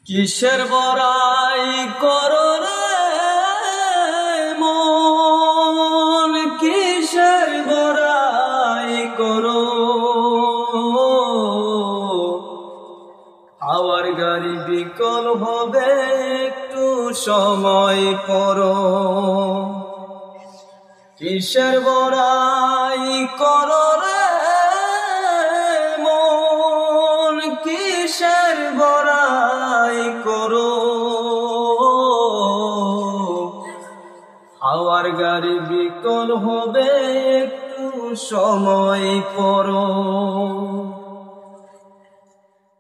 কিসের বড়াই করো রে মন, কিসের বড়াই করো। হাওয়ার গাড়ি বিকল হবে, একটু সময় পরো। কিসের বড়াই করো রে মন, কিসের বড়াই করো। হাওয়ার গাড়ি বিকল হবে, একটু সময় পরো।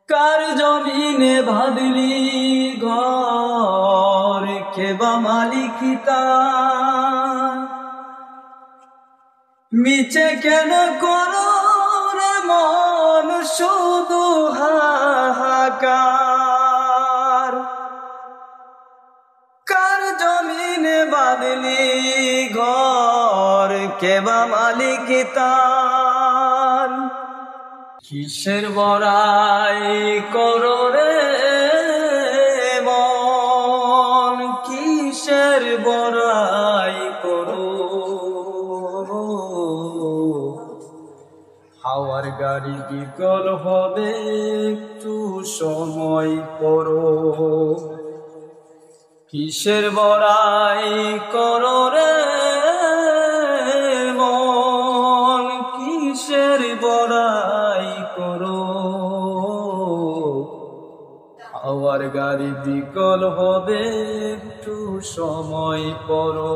কার জমিনে বাঁধলি ঘর, খেবা মালিকিতা মিছে কেন করো রে মন, শুধু হাহাকার। কার জমিনে বাঁধলি ঘর, খেবা মালিকিতা কিসের বড়াই করো রে মন, কিসের বড়াই করো। হাওয়ার গাড়ি বিকল হবে, একটু সময় পরো। কিসের বড়াই করো রে মন, কিসের বড়াই করো। হাওয়ার গাড়ি বিকল হবে, একটু সময় পরো।